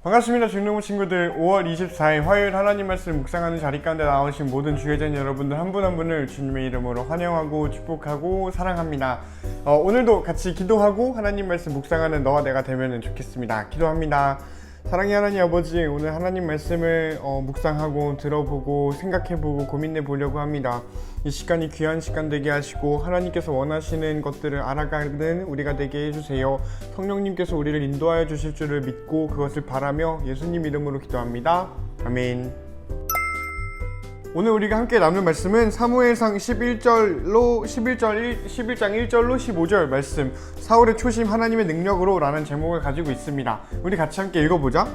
반갑습니다. 중동부 친구들. 5월 24일 화요일 하나님 말씀 묵상하는 자리 가운데 나오신 모든 주의자인 여러분들 한 분 한 분을 주님의 이름으로 환영하고 축복하고 사랑합니다. 오늘도 같이 기도하고 하나님 말씀 묵상하는 너와 내가 되면 좋겠습니다. 기도합니다. 사랑의 하나님 아버지, 오늘 하나님 말씀을 묵상하고 들어보고 생각해보고 고민해보려고 합니다. 이 시간이 귀한 시간 되게 하시고 하나님께서 원하시는 것들을 알아가는 우리가 되게 해주세요. 성령님께서 우리를 인도하여 주실 줄을 믿고 그것을 바라며 예수님 이름으로 기도합니다. 아멘. 오늘 우리가 함께 나눌 말씀은 사무엘상 11장 1절로 15절 말씀, 사울의 초심 하나님의 능력으로 라는 제목을 가지고 있습니다. 우리 같이 함께 읽어보자.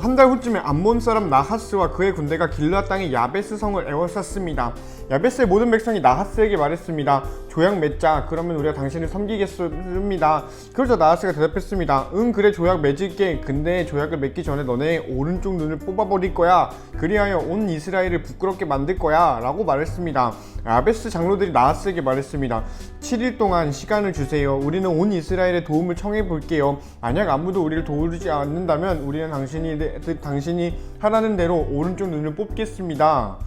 한 달 후쯤에 암몬 사람 나하스와 그의 군대가 길르앗 땅의 야베스 성을 에워쌌습니다. 야베스의 모든 백성이 나하스에게 말했습니다. 조약 맺자. 그러면 우리가 당신을 섬기겠습니다. 그러자 나하스가 대답했습니다. 응, 그래, 조약 맺을게. 근데 조약을 맺기 전에 너네 오른쪽 눈을 뽑아버릴 거야. 그리하여 온 이스라엘을 부끄럽게 만들 거야 라고 말했습니다. 야베스 장로들이 나하스에게 말했습니다. 7일 동안 시간을 주세요. 우리는 온 이스라엘의 도움을 청해 볼게요. 만약 아무도 우리를 도우지 않는다면 우리는 당신이 하라는 대로 오른쪽 눈을 뽑겠습니다.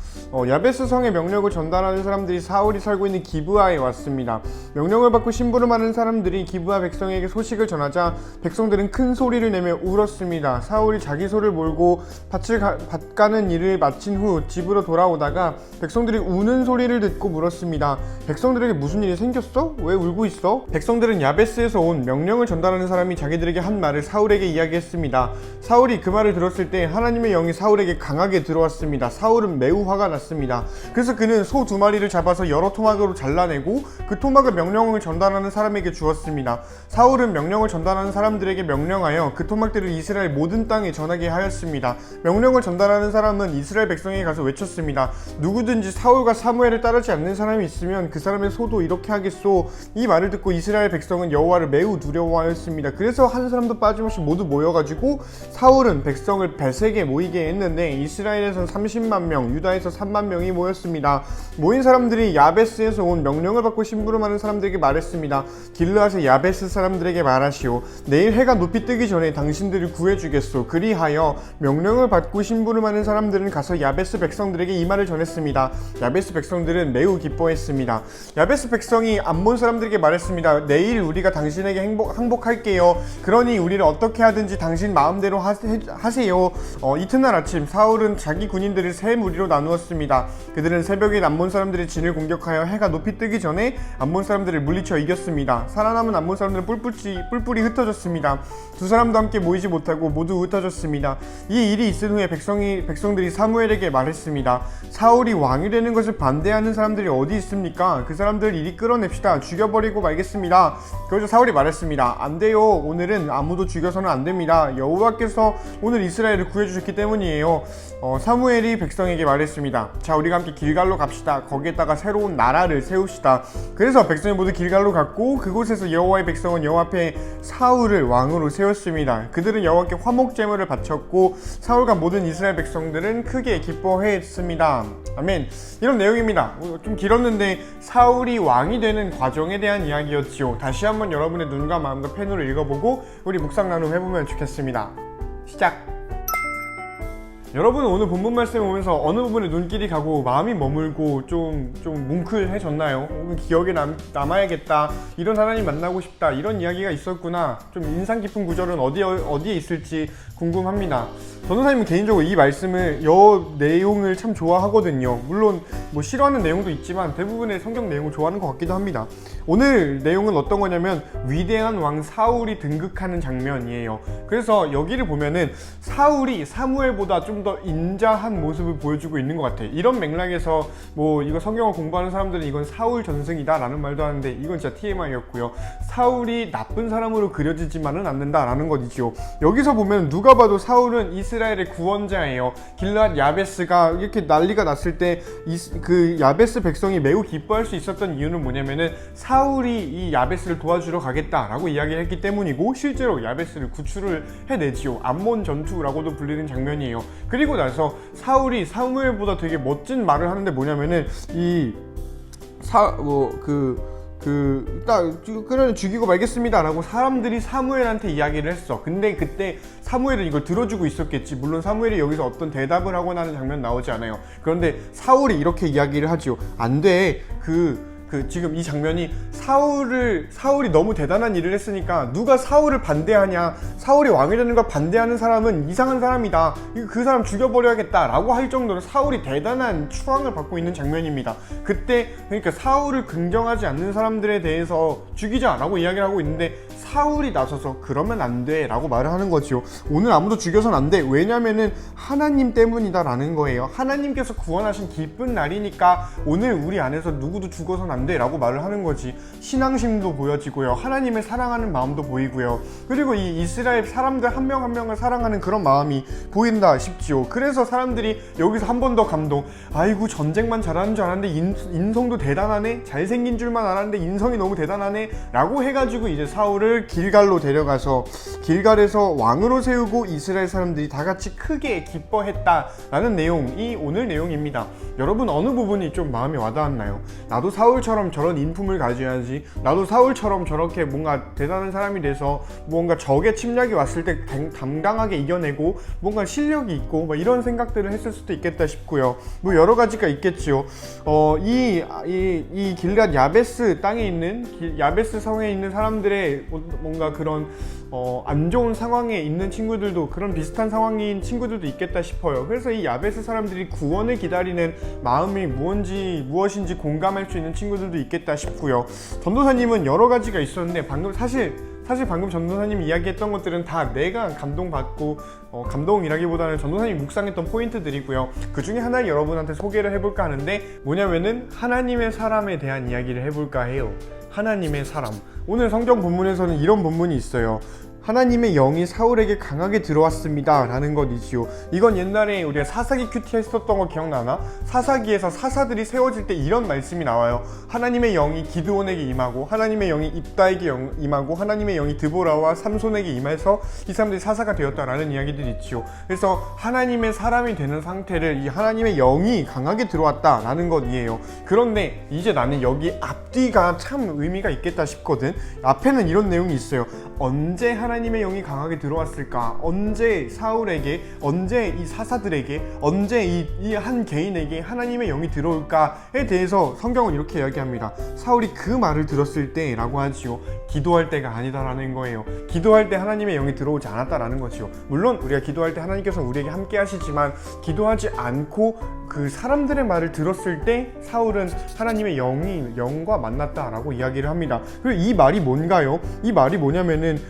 야베스 성의 명령을 전달하는 사람들이 사울이 살고 있는 기브아에 왔습니다. 명령을 받고 심부름하는 사람들이 기브아 백성에게 소식을 전하자 백성들은 큰 소리를 내며 울었습니다. 사울이 자기 소를 몰고 밭 가는 일을 마친 후 집으로 돌아오다가 백성들이 우는 소리를 듣고 물었습니다. 백성들에게 무슨 일이 생겼어? 왜 울고 있어? 백성들은 야베스에서 온 명령을 전달하는 사람이 자기들에게 한 말을 사울에게 이야기했습니다. 사울이 그 말을 들었을 때 하나님의 영이 사울에게 강하게 들어왔습니다. 사울은 매우 화가 났습니다. 그래서 그는 소 2마리를 잡아서 여러 토막으로 잘라내고 그 토막을 명령을 전달하는 사람에게 주었습니다. 사울은 명령을 전달하는 사람들에게 명령하여 그 토막들을 이스라엘 모든 땅에 전하게 하였습니다. 명령을 전달하는 사람은 이스라엘 백성에게 가서 외쳤습니다. 누구든지 사울과 사무엘을 따르지 않는 사람이 있으면 그 사람의 소도 이렇게 하겠소. 이 말을 듣고 이스라엘 백성은 여호와를 매우 두려워하였습니다. 그래서 한 사람도 빠짐없이 모두 모여가지고 사울은 백성을 벳에게 모이게 했는데 이스라엘에선 30만 명, 유다에서 3만 명이 모였습니다. 모인 사람들이 야베스에서 온 명령을 받고 심부름하는 사람들에게 말했습니다. 길르앗의 야베스 사람들에게 말하시오. 내일 해가 높이 뜨기 전에 당신들을 구해주겠소. 그리하여 명령을 받고 심부름하는 사람들은 가서 야베스 백성들에게 이 말을 전했습니다. 야베스 백성들은 매우 기뻐했습니다. 야베스 백성이 암몬 사람들에게 말했습니다. 내일 우리가 당신에게 항복할게요. 그러니 우리를 어떻게 하든지 당신 마음대로 하세요. 이튿날 아침 사울은 자기 군인들을 세 무리로 나누었습니다. 그들은 새벽에 암몬 사람들의 진을 공격하여 해가 높이 뜨기 전에 암몬 사람들을 물리쳐 이겼습니다. 살아남은 암몬 사람들은 뿔뿔이 흩어졌습니다. 두 사람도 함께 모이지 못하고 모두 흩어졌습니다. 이 일이 있은 후에 백성들이 사무엘에게 말했습니다. 사울이 왕이 되는 것을 반대하는 사람들이 어디 있습니까? 그 사람들 이리 끌어냅시다. 죽여버리고 말겠습니다. 그래서 사울이 말했습니다. 안 돼요. 오늘은 아무도 죽여서는 안 됩니다. 여호와께서 오늘 이스라엘을 구해주셨기 때문이에요. 사무엘이 백성에게 말했습니다. 자, 우리가 함께 길갈로 갑시다. 거기에다가 새로운 나라를 세웁시다. 그래서 백성이 모두 길갈로 갔고 그곳에서 여호와의 백성은 여호와 앞에 사울을 왕으로 세웠습니다. 그들은 여호와께 화목 제물을 바쳤고 사울과 모든 이스라엘 백성들은 크게 기뻐했습니다. 아멘. 이런 내용입니다. 좀 길었는데 사울이 왕이 되는 과정에 대한 이야기였지요. 다시 한번 여러분의 눈과 마음과 펜으로 읽어보고 우리 묵상 나눔 해보면 좋겠습니다. 시작! 여러분은 오늘 본문 말씀 보면서 어느 부분에 눈길이 가고 마음이 머물고 좀 뭉클해졌나요? 혹은 기억에 남아야겠다, 이런 하나님 만나고 싶다, 이런 이야기가 있었구나, 좀 인상 깊은 구절은 어디에 있을지 궁금합니다. 전도사님은 개인적으로 이 말씀을 내용을 참 좋아하거든요. 물론 뭐 싫어하는 내용도 있지만 대부분의 성경 내용을 좋아하는 것 같기도 합니다. 오늘 내용은 어떤 거냐면 위대한 왕 사울이 등극하는 장면이에요. 그래서 여기를 보면은 사울이 사무엘보다 좀 더 인자한 모습을 보여주고 있는 것 같아요. 이런 맥락에서 뭐 이거 성경을 공부하는 사람들은 이건 사울 전승이다 라는 말도 하는데 이건 진짜 TMI였고요. 사울이 나쁜 사람으로 그려지지만은 않는다 라는 것이죠. 여기서 보면 누가 봐도 사울은 이스라엘의 구원자예요. 길르앗 야베스가 이렇게 난리가 났을 때 그 야베스 백성이 매우 기뻐할 수 있었던 이유는 뭐냐면은 사울이 이 야베스를 도와주러 가겠다라고 이야기를 했기 때문이고, 실제로 야베스를 구출을 해내지요. 암몬 전투라고도 불리는 장면이에요. 그리고 나서 사울이 사무엘보다 되게 멋진 말을 하는데 뭐냐면은 딱 그냥 죽이고 말겠습니다 라고 사람들이 사무엘한테 이야기를 했어. 근데 그때 사무엘은 이걸 들어주고 있었겠지. 물론 사무엘이 여기서 어떤 대답을 하고 나는 장면 나오지 않아요. 그런데 사울이 이렇게 이야기를 하죠. 안 돼. 지금 이 장면이 사울이 너무 대단한 일을 했으니까 누가 사울을 반대하냐, 사울이 왕이 되는 걸 반대하는 사람은 이상한 사람이다, 그 사람 죽여버려야겠다 라고 할 정도로 사울이 대단한 추앙을 받고 있는 장면입니다. 그때 그러니까 사울을 긍정하지 않는 사람들에 대해서 죽이자 라고 이야기를 하고 있는데 사울이 나서서 그러면 안 돼 라고 말을 하는 거지요. 오늘 아무도 죽여선 안 돼. 왜냐면은 하나님 때문이다 라는 거예요. 하나님께서 구원하신 기쁜 날이니까 오늘 우리 안에서 누구도 죽어선 안 돼 라고 말을 하는 거지. 신앙심도 보여지고요, 하나님을 사랑하는 마음도 보이고요, 그리고 이 이스라엘 사람들 한 명 한 명을 사랑하는 그런 마음이 보인다 싶지요. 그래서 사람들이 여기서 한 번 더 감동. 아이고, 전쟁만 잘하는 줄 알았는데 인성도 대단하네, 잘생긴 줄만 알았는데 인성이 너무 대단하네 라고 해가지고 이제 사울을 길갈로 데려가서 길갈에서 왕으로 세우고 이스라엘 사람들이 다 같이 크게 기뻐했다라는 내용이 오늘 내용입니다. 여러분, 어느 부분이 좀 마음에 와닿았나요? 나도 사울처럼 저런 인품을 가져야지, 나도 사울처럼 저렇게 뭔가 대단한 사람이 돼서 뭔가 적의 침략이 왔을 때 담당하게 이겨내고 뭔가 실력이 있고 뭐 이런 생각들을 했을 수도 있겠다 싶고요. 뭐 여러 가지가 있겠지요. 이 길갓 야베스 땅에 있는 야베스 성에 있는 사람들의 뭔가 그런 안 좋은 상황에 있는 친구들도, 그런 비슷한 상황인 친구들도 있겠다 싶어요. 그래서 이 야베스 사람들이 구원을 기다리는 마음이 무엇인지 공감할 수 있는 친구들도 있겠다 싶고요. 전도사님은 여러 가지가 있었는데 사실 방금 전도사님이 이야기했던 것들은 다 내가 감동받고 감동이라기보다는 전도사님이 묵상했던 포인트들이고요. 그 중에 하나를 여러분한테 소개를 해볼까 하는데, 뭐냐면은 하나님의 사람에 대한 이야기를 해볼까 해요. 하나님의 사람. 오늘 성경 본문에서는 이런 본문이 있어요. 하나님의 영이 사울에게 강하게 들어왔습니다 라는 것이지요. 이건 옛날에 우리가 사사기 큐티 했었던 거 기억나나? 사사기에서 사사들이 세워질 때 이런 말씀이 나와요. 하나님의 영이 기드온에게 임하고, 하나님의 영이 입다에게 임하고, 하나님의 영이 드보라와 삼손에게 임해서 이 사람들이 사사가 되었다라는 이야기들이 있지요. 그래서 하나님의 사람이 되는 상태를 이 하나님의 영이 강하게 들어왔다라는 것이에요. 그런데 이제 나는 여기 앞뒤가 참 의미가 있겠다 싶거든. 앞에는 이런 내용이 있어요. 언제 하나님의 영이 강하게 들어왔을까? 언제 사울에게, 언제 이 사사들에게, 언제 이 한 개인에게 하나님의 영이 들어올까에 대해서 성경은 이렇게 이야기합니다. 사울이 그 말을 들었을 때 라고 하지요. 기도할 때가 아니다라는 거예요. 기도할 때 하나님의 영이 들어오지 않았다라는 거지요. 물론 우리가 기도할 때 하나님께서 우리에게 함께 하시지만, 기도하지 않고 그 사람들의 말을 들었을 때 사울은 하나님의 영과 만났다라고 이야기를 합니다. 그리고 이 말이 뭔가요? 이 말이 뭐냐면은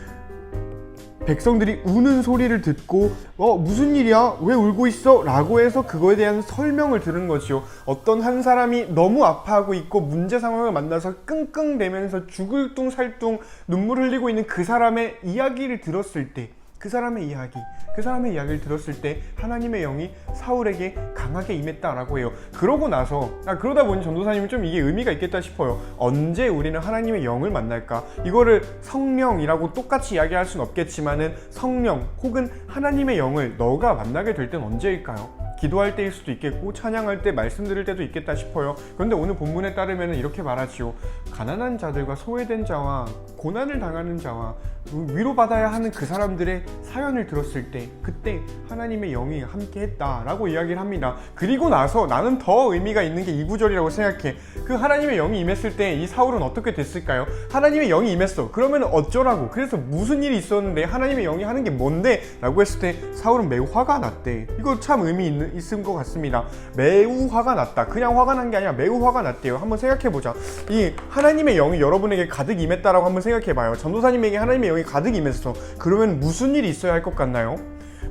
백성들이 우는 소리를 듣고 무슨 일이야? 왜 울고 있어? 라고 해서 그거에 대한 설명을 들은 거지요. 어떤 한 사람이 너무 아파하고 있고 문제 상황을 만나서 끙끙대면서 죽을 둥살둥 눈물 흘리고 있는 그 사람의 이야기를 들었을 때, 그 사람의 이야기를 들었을 때 하나님의 영이 사울에게 강하게 임했다라고 해요. 그러다 보니 전도사님은 좀 이게 의미가 있겠다 싶어요. 언제 우리는 하나님의 영을 만날까? 이거를 성령이라고 똑같이 이야기할 수는 없겠지만은 성령 혹은 하나님의 영을 너가 만나게 될 땐 언제일까요? 기도할 때일 수도 있겠고, 찬양할 때, 말씀 들을 때도 있겠다 싶어요. 그런데 오늘 본문에 따르면 이렇게 말하지요. 가난한 자들과 소외된 자와 고난을 당하는 자와 위로받아야 하는 그 사람들의 사연을 들었을 때, 그때 하나님의 영이 함께 했다라고 이야기를 합니다. 그리고 나서 나는 더 의미가 있는 게 이 구절이라고 생각해. 그 하나님의 영이 임했을 때 이 사울은 어떻게 됐을까요? 하나님의 영이 임했어. 그러면 어쩌라고? 그래서 무슨 일이 있었는데 하나님의 영이 하는 게 뭔데? 라고 했을 때 사울은 매우 화가 났대. 이거 참 의미 있은 것 같습니다. 매우 화가 났다. 그냥 화가 난 게 아니라 매우 화가 났대요. 한번 생각해보자. 이 하나님의 영이 여러분에게 가득 임했다라고 한번 생각해봐요. 전도사님에게 하나님의 영이 가득 임했어. 그러면 무슨 일이 있어야 할 것 같나요?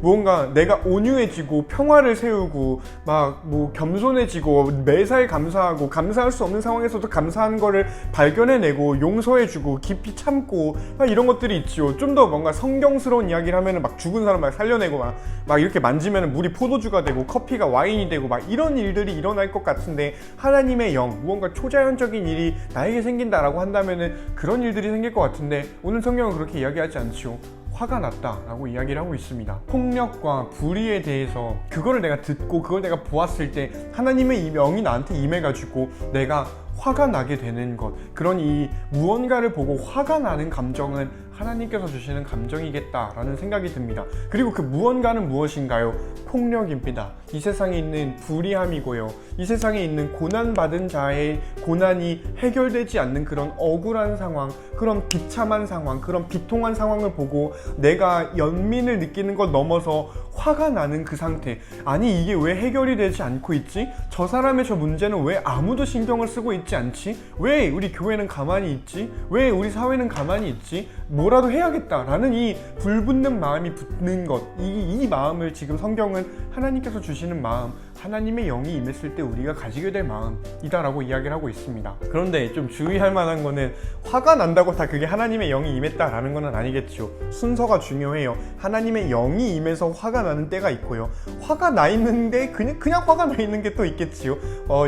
뭔가 내가 온유해지고 평화를 세우고 막 뭐 겸손해지고 매사에 감사하고, 감사할 수 없는 상황에서도 감사한 거를 발견해내고 용서해주고 깊이 참고 막 이런 것들이 있지요. 좀 더 뭔가 성경스러운 이야기를 하면은 막 죽은 사람 막 살려내고 막 이렇게 만지면은 물이 포도주가 되고 커피가 와인이 되고 막 이런 일들이 일어날 것 같은데, 하나님의 영, 무언가 초자연적인 일이 나에게 생긴다라고 한다면은 그런 일들이 생길 것 같은데, 오늘 성경은 그렇게 이야기하지 않지요. 화가 났다라고 이야기를 하고 있습니다. 폭력과 불의에 대해서 그거를 내가 듣고 그걸 내가 보았을 때 하나님의 영이 나한테 임해가지고 내가 화가 나게 되는 것, 그런 이 무언가를 보고 화가 나는 감정은 하나님께서 주시는 감정이겠다라는 생각이 듭니다. 그리고 그 무언가는 무엇인가요? 폭력입니다. 이 세상에 있는 불의함이고요. 이 세상에 있는 고난받은 자의 고난이 해결되지 않는 그런 억울한 상황, 그런 비참한 상황, 그런 비통한 상황을 보고 내가 연민을 느끼는 것 넘어서 화가 나는 그 상태. 아니, 이게 왜 해결이 되지 않고 있지? 저 사람의 저 문제는 왜 아무도 신경을 쓰고 있지 않지? 왜 우리 교회는 가만히 있지? 왜 우리 사회는 가만히 있지? 뭐라도 해야겠다라는 이 불붙는 마음이 붙는 것, 이 마음을 지금 성경은 하나님께서 주시는 마음, 하나님의 영이 임했을 때 우리가 가지게 될 마음이다라고 이야기를 하고 있습니다. 그런데 좀 주의할 만한 거는 화가 난다고 다 그게 하나님의 영이 임했다라는 건 아니겠죠. 순서가 중요해요. 하나님의 영이 임해서 화가 나는 때가 있고요. 화가 나 있는데 그냥 화가 나 있는 게 또 있겠지요.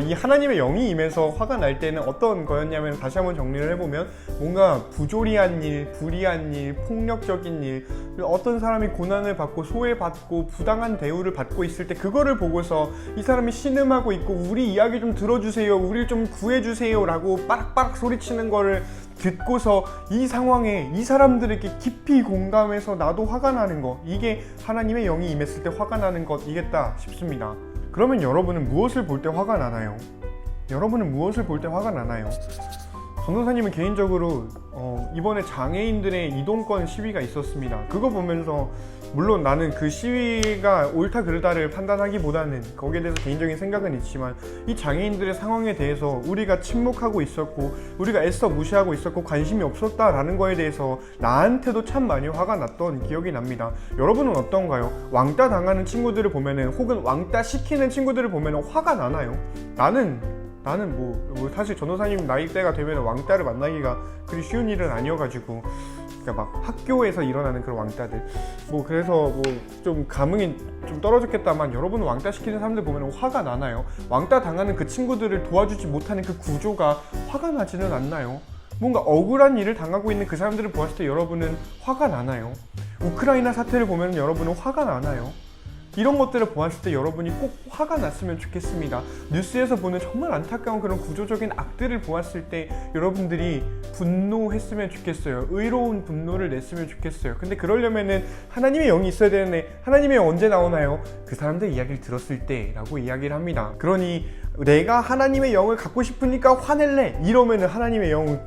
이 하나님의 영이 임해서 화가 날 때는 어떤 거였냐면, 다시 한번 정리를 해보면 뭔가 부조리한 일, 불의한 일, 폭력적인 일, 어떤 사람이 고난을 받고 소외받고 부당한 대우를 받고 있을 때 그거를 보고서 이 사람이 신음하고 있고 우리 이야기 좀 들어주세요, 우리를 좀 구해주세요 라고 빠락빠락 소리치는 거를 듣고서 이 상황에 이 사람들에게 깊이 공감해서 나도 화가 나는 것, 이게 하나님의 영이 임했을 때 화가 나는 것이겠다 싶습니다. 그러면 여러분은 무엇을 볼 때 화가 나나요? 여러분은 무엇을 볼 때 화가 나나요? 전도사님은 개인적으로 이번에 장애인들의 이동권 시위가 있었습니다. 그거 보면서 물론 나는 그 시위가 옳다 그르다를 판단하기보다는 거기에 대해서 개인적인 생각은 있지만, 이 장애인들의 상황에 대해서 우리가 침묵하고 있었고 우리가 애써 무시하고 있었고 관심이 없었다라는 거에 대해서 나한테도 참 많이 화가 났던 기억이 납니다. 여러분은 어떤가요? 왕따 당하는 친구들을 보면은, 혹은 왕따 시키는 친구들을 보면은 화가 나나요? 나는 뭐 사실 전도사님 나이대가 되면 왕따를 만나기가 그리 쉬운 일은 아니어가지고, 그러니까 막 학교에서 일어나는 그런 왕따들, 그래서 좀 감흥이 좀 떨어졌겠다만, 여러분은 왕따 시키는 사람들 보면 화가 나나요? 왕따 당하는 그 친구들을 도와주지 못하는 그 구조가 화가 나지는 않나요? 뭔가 억울한 일을 당하고 있는 그 사람들을 보았을 때 여러분은 화가 나나요? 우크라이나 사태를 보면 여러분은 화가 나나요? 이런 것들을 보았을 때 여러분이 꼭 화가 났으면 좋겠습니다. 뉴스에서 보는 정말 안타까운 그런 구조적인 악들을 보았을 때 여러분들이 분노했으면 좋겠어요. 의로운 분노를 냈으면 좋겠어요. 근데 그러려면은 하나님의 영이 있어야 되는데, 하나님의 영 언제 나오나요? 그 사람들 이야기를 들었을 때 라고 이야기를 합니다. 그러니 내가 하나님의 영을 갖고 싶으니까 화낼래 이러면은 하나님의 영을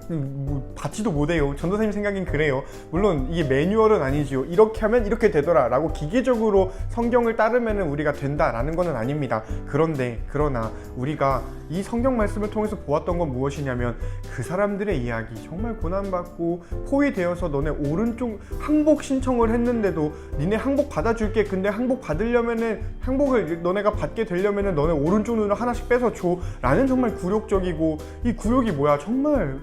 받지도 못해요. 전도사님 생각엔 그래요. 물론 이게 매뉴얼은 아니지요. 이렇게 하면 이렇게 되더라 라고 기계적으로 성경을 따르면은 우리가 된다라는 것은 아닙니다. 그러나 우리가 이 성경 말씀을 통해서 보았던 건 무엇이냐면, 그 사람들의 이야기, 정말 고난받고 포위되어서 너네 오른쪽 항복 신청을 했는데도 니네 항복 받아줄게, 근데 항복 받으려면은, 항복을 너네가 받게 되려면은 너네 오른쪽 눈을 하나씩 빼서 줘 라는 정말 굴욕적이고, 이 굴욕이 뭐야, 정말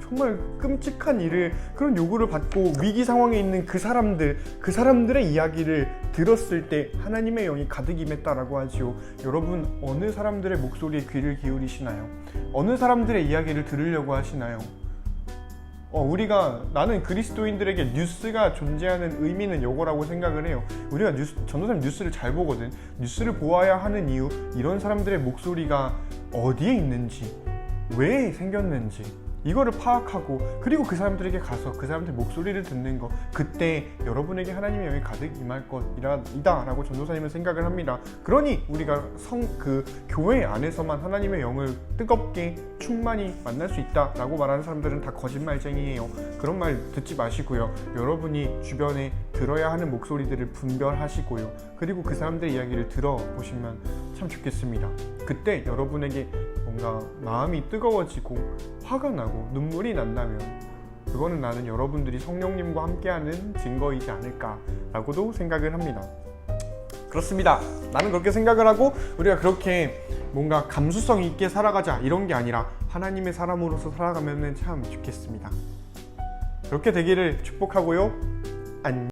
끔찍한 일을, 그런 요구를 받고 위기 상황에 있는 그 사람들의 이야기를 들었을 때 하나님의 영이 가득 임했다라고 하지요. 여러분, 어느 사람들의 목소리에 귀를 기울이시나요? 어느 사람들의 이야기를 들으려고 하시나요? 나는 그리스도인들에게 뉴스가 존재하는 의미는 요거라고 생각을 해요. 우리가 전도사님 뉴스를 잘 보거든. 뉴스를 보아야 하는 이유, 이런 사람들의 목소리가 어디에 있는지, 왜 생겼는지, 이거를 파악하고, 그리고 그 사람들에게 가서 그 사람들 목소리를 듣는 것, 그때 여러분에게 하나님의 영이 가득 임할 것이다 라고 전도사님은 생각을 합니다. 그러니 우리가 교회 안에서만 하나님의 영을 뜨겁게 충만히 만날 수 있다 라고 말하는 사람들은 다 거짓말쟁이에요. 그런 말 듣지 마시고요. 여러분이 주변에 들어야 하는 목소리들을 분별하시고요. 그리고 그 사람들의 이야기를 들어보시면 참 좋겠습니다. 그때 여러분에게 뭔가 마음이 뜨거워지고 화가 나고 눈물이 난다면, 그거는 나는 여러분들이 성령님과 함께하는 증거이지 않을까라고도 생각을 합니다. 그렇습니다. 나는 그렇게 생각을 하고, 우리가 그렇게 뭔가 감수성 있게 살아가자 이런 게 아니라 하나님의 사람으로서 살아가면 참 좋겠습니다. 그렇게 되기를 축복하고요. 안녕.